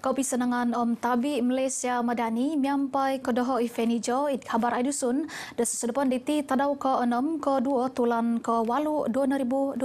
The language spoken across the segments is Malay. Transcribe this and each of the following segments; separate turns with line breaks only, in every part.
Kau pisanangan Tabi Malaysia Madani miampai kedoho Ifenijo khabar aidusun dan sesedepan diti tadau ke-6 ke-2 tulan ke-8 2025.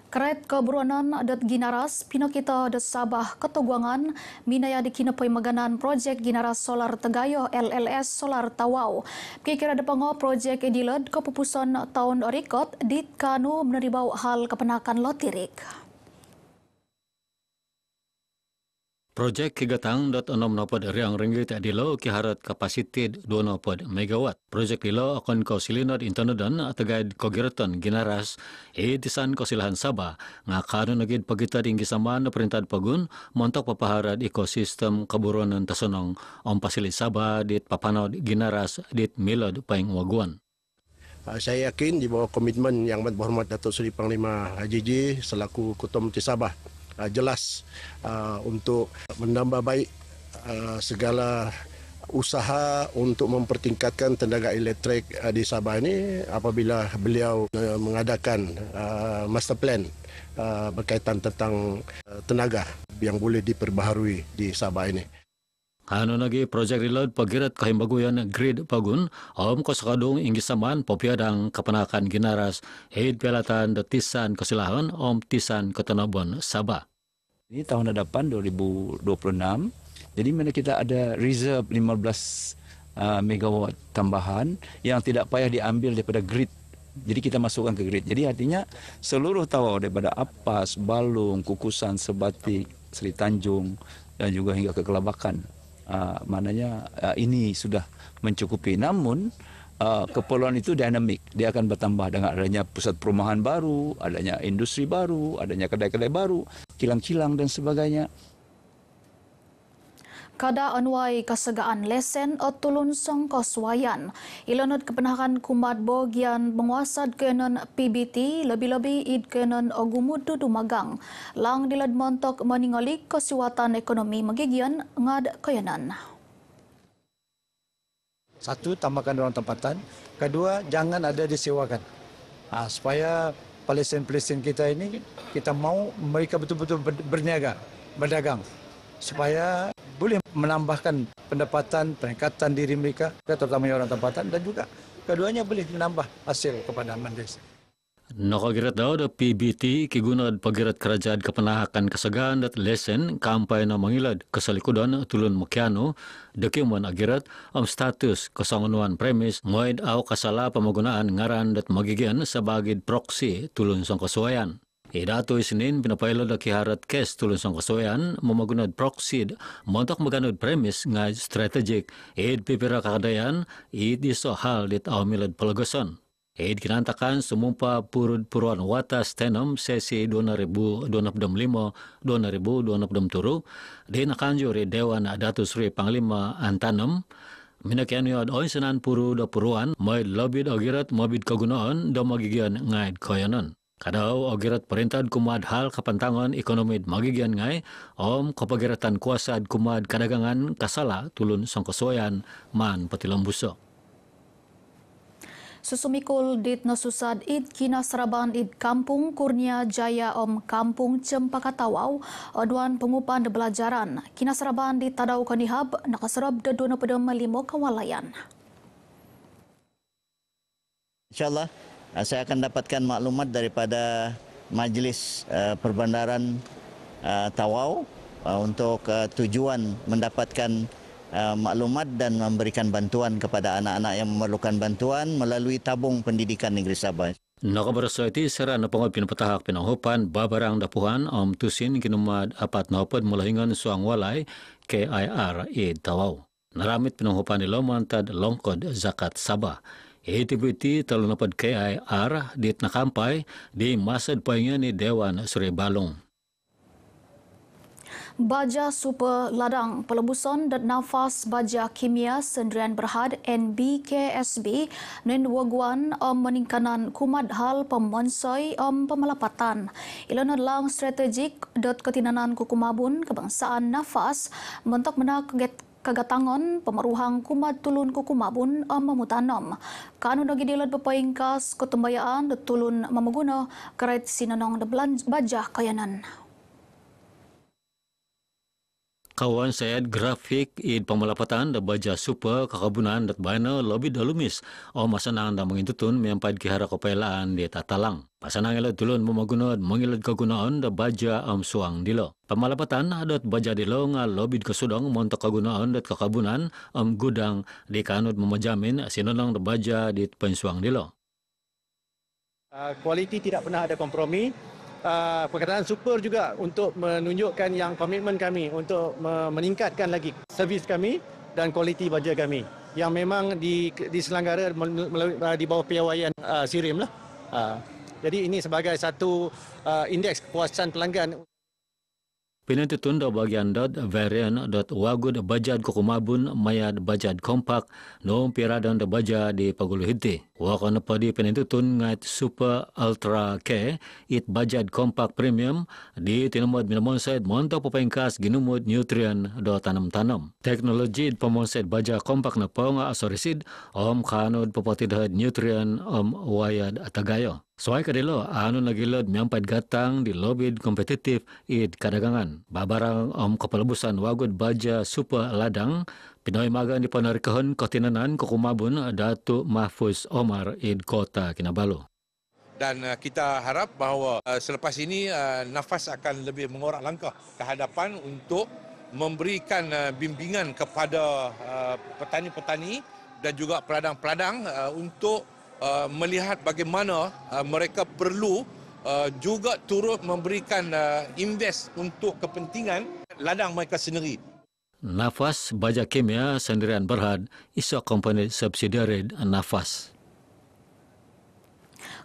Kerajaan keburuanan dat Ginaras, Pino kita dat Sabah Ketuguangan, minaya dikinapoi maganan projek Ginaras Solar Tegayo LLS Solar Tawau. Kira depango projek edilad kepupusan tahun orikot dit kanu meneribau hal kepenakan lotirik.
Projek kigatang.6 riang ringgit adilo kiharat kapasitit 2 megawatt. Projek dilo akan kau silinod internetan atagaid kogiratan Ginaras tisan kosilahan Sabah ngakano nagid pagita dinggi saman na perintah pagun montok papaharad ekosistem keburuanan tasonong pasili Sabah dit papanod Ginaras dit milod paing waguan.
Saya yakin di bawah komitmen yang berhormat Datuk Seri Panglima Haji selaku Ketua Menteri Sabah jelas untuk menambah baik segala usaha untuk mempertingkatkan tenaga elektrik di Sabah ini apabila beliau mengadakan master plan berkaitan tentang tenaga yang boleh diperbaharui di Sabah ini.
Ano nagi projek reload pagirat kahimbaguyan grid pagun ko sakadung inggisaman popiadang kapanakan Ginaras pelatan detisan kesilahan tisan ketanabon Sabah.
Ini tahun hadapan 2026. Jadi mana kita ada reserve 15 megawatt tambahan yang tidak payah diambil daripada grid. Jadi kita masukkan ke grid. Jadi artinya seluruh tawau daripada Apas, Balung, Kukusan, Sebatik, Seri Tanjung dan juga hingga ke Kelabakan. Maknanya ini sudah mencukupi. Namun keperluan itu dinamik. Dia akan bertambah dengan adanya pusat perumahan baru, adanya industri baru, adanya kedai-kedai baru, kilang-kilang dan sebagainya.
Kada anuai kesegaan lesen tulun song koswayan. Ilanod kepenahan kumat bogian menguasad kenan PBT lebih-lebih id kenan ogumud dumagang. Lang dilad montok meningalik kesuatan ekonomi magigian ngad kayanan.
Satu, tambahkan ruang tempatan. Kedua, jangan ada disewakan. Supaya pelesen-pelesen kita ini, kita mau mereka betul-betul berniaga, berdagang. Supaya boleh menambahkan pendapatan, peningkatan diri mereka, terutama orang tempatan dan juga keduanya boleh menambah hasil kepada Mendes.
Nakagirat daw da PBT kigunad pagirat kerajaan kepenahakan kesegaan dat lesen kampay na mangilad kasalikudan tulun makiano dakiman agirat status kasangunuan premis ngoid aw kasala pamagunaan ngaran dat magigian sa bagid proxy tulun sang kasuayan. Idatoy Senin pinapailod na kiharat kes tulun sang kasuayan mamagunad proxy montok maganod premis nga strategic pipira kakadayan iso hal dit aw milad palagason. Kinantakan sumumpa puruan watas tenom sesi 2025-2027 di nakanjo ri Dewan Datuk Seri Panglima Antanom minakyan yun oin sanan puru da puruan may labid agirat mabid kagunaan da magigian ngaid kayanan. Kadaw agirat perintah kumad hal kapantangan ekonomi magigian ngay kapagiratan kuasad kumad kadagangan kasala tulun sang kasuayan man patilambuso.
Susumikul dit nasusad id kinasaraban id Kampung Kurnia Jaya Kampung Cempakatawau aduan pengupan de belajaran. Kinasaraban di Tadau Kanihab nakasarab de 25 kawalayan.
InsyaAllah saya akan dapatkan maklumat daripada Majlis Perbandaran Tawau untuk tujuan mendapatkan maklumat dan memberikan bantuan kepada anak-anak yang memerlukan bantuan melalui tabung pendidikan negeri Sabah.
Nakabaraswati sera na pangod pinapatahak pinanghupan babarang dapuhan tusin kinumad apat na hupad mulahingan suang walay KIR Tawau. Naramit pinanghupan nila mantad longkod zakat Sabah. ATBT talunapad KIR dit nakampay di masad pahingan ni Dewan Seri Balong.
Baja Super Ladang Pelebusan dan Nafas Baja Kimia Sendirian Berhad NBKSB dan waguan meningkanan kumat hal pemonsoi pemalapatan. Ilana lang strategik dot ketinanan kukumabun kebangsaan Nafas mentok menak kagatangon pemeruhang kumat tulun kukumabun memutanom. Kanu dagi dilad bepaingkas ketumbayaan de tulun memeguna kerait sinanong de baja kayanan.
Kawan Syed grafik id pemalapatan da baja super kakabunan dat bana lobby dalumis masanang da mengintutun mempaid kihara kepelaan di tatalang. Pasanang ila tulun memagunod mengilad kagunaan da baja suang dilo. Pemalapatan dat baja dilo nga lobby kasudang montok kagunaan dat kakabunan gudang di kanut memajamin sinonang da baja di pensuang dilo.
Kualiti tidak pernah ada kompromi. Perkataan super juga untuk menunjukkan yang komitmen kami untuk meningkatkan lagi servis kami dan kualiti baja kami yang memang diselenggara di bawah piawaian SIRIM lah. Jadi ini sebagai satu indeks kepuasan pelanggan.
Pinentutun da bagian varian wagud bajad kukumabun mayad bajad kompak no piradan da baja di paguluhiti. Waka na padi pinentutun ngat super ultra K it bajad kompak premium di tinamod minamonsed montok papengkas ginumud nutrien do tanam-tanam. Teknologi pamonsed baja kompak na po nga asorisid kanod papatidhad nutrien wayad atagayo. Soai kadilo, nagilod miyampad gatang di lobid kompetitif id kadagangan. Babarang kapalabusan wagod baja super ladang, Pinoy magan di panarikahon kotinanan kukumabun Datuk Mahfuz Omar id Kota Kinabalu.
Dan kita harap bahawa selepas ini Nafas akan lebih mengorak langkah ke hadapan untuk memberikan bimbingan kepada petani-petani dan juga peladang-peladang untuk melihat bagaimana mereka perlu juga turut memberikan invest untuk kepentingan ladang mereka sendiri.
Nafas baja kimia sendirian berhad iso company subsidiary Nafas.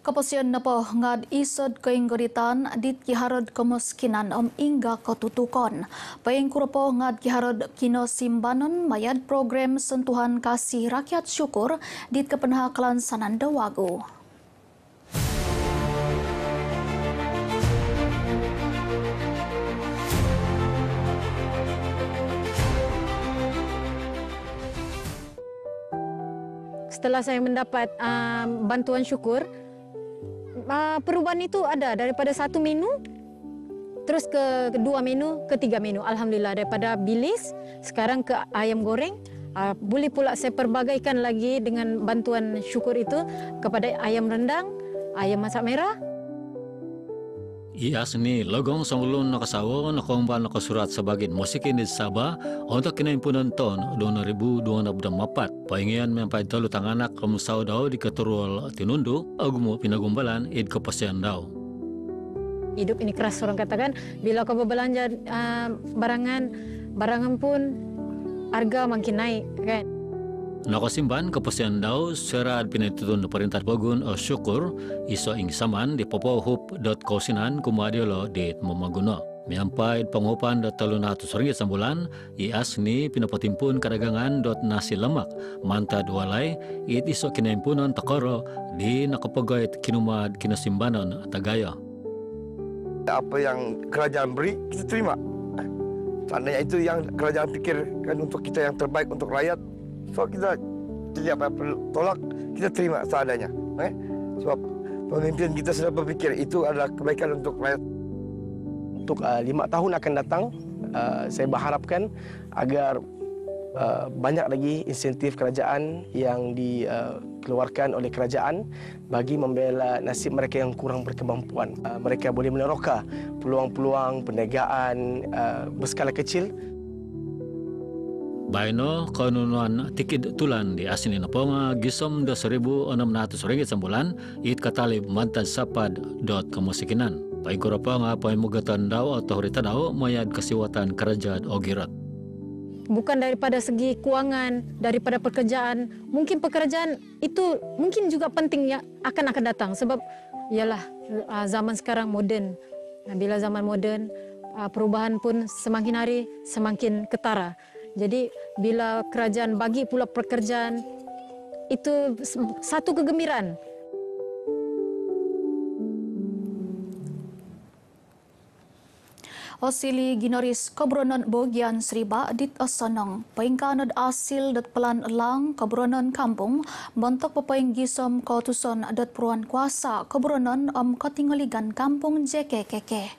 Keposian napo ngad isod keinggoritan dit kiharod kemiskinan ingga ketutukon. Payeng kuropo ngad kiharod kino simbanon mayad program sentuhan kasih rakyat syukur dit kepenha kelansanan Dawagu.
Setelah saya mendapat bantuan syukur, perubahan itu ada daripada 1 menu terus ke 2 menu ke 3 menu. Alhamdulillah, daripada bilis sekarang ke ayam goreng. Boleh pula saya perbagaikan lagi dengan bantuan syukur itu kepada ayam rendang, ayam masak merah.
Ias ni logong sanggulun nakasawa nakomban nakasurat sebagai musikin di Sabah untuk kinahimpunan tahun 2024. Paingian mempai telu tanganak kamusaw daw di keturul tinundu agumo pinagumbalan id kepastian daw.
Hidup ini keras, orang katakan, bila kau berbelanja barangan pun harga makin naik, kan?
Nakasimban kepastian daw serad pinitutun perintah bagun syukur iso ing saman di popohup.kosinan kumadiolo di mamaguno. Miampay pangupan ringgit sambulan, ias ni pinapatimpun kadagangan nasi lemak mantad walay it iso kinaimpunan takoro di nakapagayat kinumad kinasimbanon tagaya.
Apa yang kerajaan beri kita terima. Seandainya itu yang kerajaan fikirkan untuk kita yang terbaik untuk rakyat, so kita jadi apa tolak, kita terima seadanya. Sebab pemimpin kita sudah berfikir itu adalah kebaikan untuk rakyat.
Untuk 5 tahun akan datang, saya berharapkan agar banyak lagi insentif kerajaan yang dikeluarkan oleh kerajaan bagi membela nasib mereka yang kurang berkemampuan. Mereka boleh meneroka peluang-peluang perniagaan berskala kecil.
Baino kanunuan tikid tulan di asini naponga gisom Rp1,600 sambulan it katalib mantad sapad kemusikinan. Paigurapa nga paimugatan daw otorita daw mayad kasiwatan kerajaan ogirat.
Bukan daripada segi kewangan, daripada pekerjaan. Mungkin pekerjaan itu mungkin juga penting ya akan datang sebab ialah zaman sekarang moden. Bila zaman moden, perubahan pun semakin hari semakin ketara. Jadi bila kerajaan bagi pula pekerjaan, itu satu kegembiraan.
Osili ginoris kobronon bogian Seriba dit osonong. Paingkanod asil dat pelan elang kobronon kampung bentuk pepaing gisom kautuson dat peruan kuasa kobronon katingoligan kampung JKKK.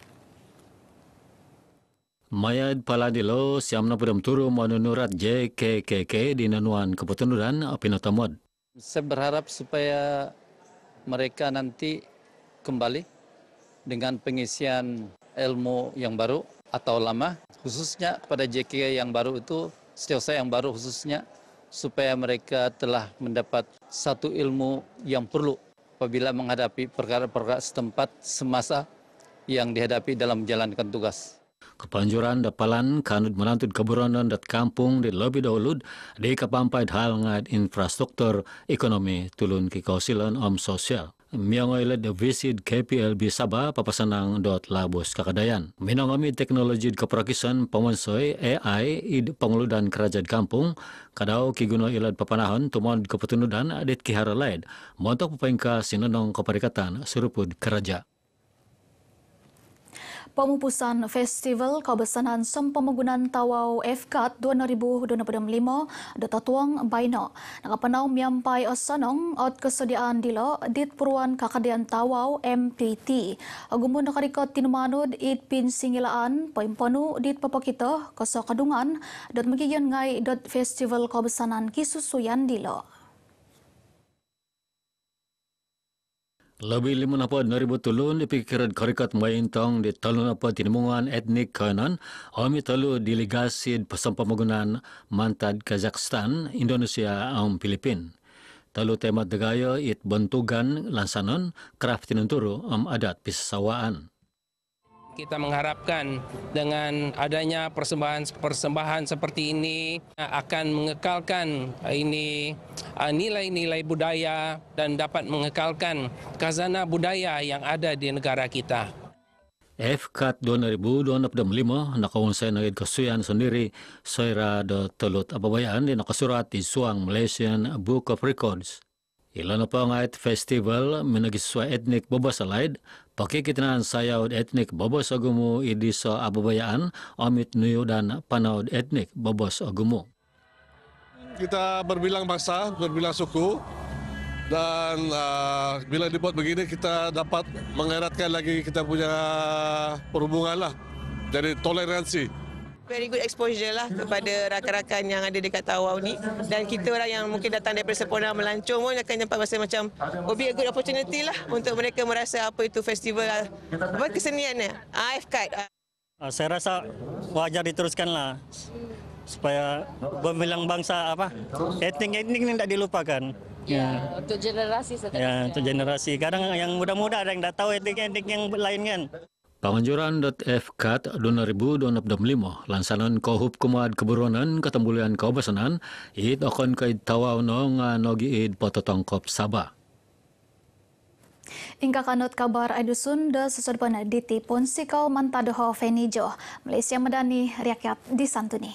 Mayad Paladilo siam na pudam turu manunurat JKKK di Nanuan Kepetenuran Pinotamod.
Saya berharap supaya mereka nanti kembali dengan pengisian ilmu yang baru atau lama, khususnya pada JKK yang baru itu, setiap saya yang baru khususnya, supaya mereka telah mendapat satu ilmu yang perlu apabila menghadapi perkara-perkara setempat semasa yang dihadapi dalam menjalankan tugas.
Kepanjuran dapalan kanut melantut keburonan dat kampung di lebih dahulu di kapampai hal ngat infrastruktur ekonomi tulun ke kausilan sosial. Miangoy the visit KPLB Sabah papasanang dot labus kakadayan. Minangami teknologi keperakisan pamansoy AI id penguludan kerajaan kampung kadau kiguno ilad papanahon tumon kepetunudan adit kihara laid montok pepengka sinonong keperikatan serupud keraja.
Pemupusan Festival Kebesanan Sempemagunan Tawau FKAT 2025 Data Tuang Baino. Nakapanau miampai osanong at kesediaan dilo dit puruan kakadian Tawau MPT. Agumun nakarikot tinumanud it pinsingilaan paimponu dit papakito kasakadungan dot magiyan ngay dot Festival Kebesanan kisusuyan dilo.
Lebih 50,000 tulun dipikiran karikat maintong di talun apa tinimungan etnik kanan, ami talu delegasi pesampamagunan mantad Kazakhstan, Indonesia, Filipin. Talu tema degaya it bentugan lansanon kraft tinunturu adat pisawaan.
Kita mengharapkan dengan adanya persembahan seperti ini akan mengekalkan ini nilai-nilai budaya dan dapat mengekalkan khazanah budaya yang ada di negara kita.
FKAT 2025 nakaunsay ng kasuyan sendiri soira do telut ababayaan di nakasurat di Suang Malaysian Book of Records. Ilan pa nga festival minagiswa etnik babasalaid pakikitnaan sayaw etnik babas agumo idi sa ababayaan amit nuyo dan panaud etnik babas agumo.
Kita berbilang bangsa, berbilang suku dan bila dibuat begini kita dapat mengeratkan lagi kita punya perhubungan lah. Jadi toleransi.
Very good exposure lah kepada rakan-rakan yang ada dekat Tawau ni, dan kita orang yang mungkin datang daripada Sepona melancong pun akan nampak masa macam be a good opportunity lah untuk mereka merasa apa itu festival kesenian FKAT.
Saya rasa wajar diteruskanlah supaya berbilang bangsa etnik-etnik ini tidak dilupakan.
Ya, untuk generasi seterusnya.
Ya, untuk generasi. Kadang yang muda-muda ada yang tidak tahu etnik-etnik yang lain kan.
Panganjuran.FKAT 2025 lansanan Kohup Kumad Keburonan Ketembulian Kebesanan it akan kaid Tawau nga nogi id pototongkop Sabah.
Ingka kanot kabar Aidusun da sesudapan ditipun sikau mantadoho Fenijo Malaysia Madani Rakyat disantuni.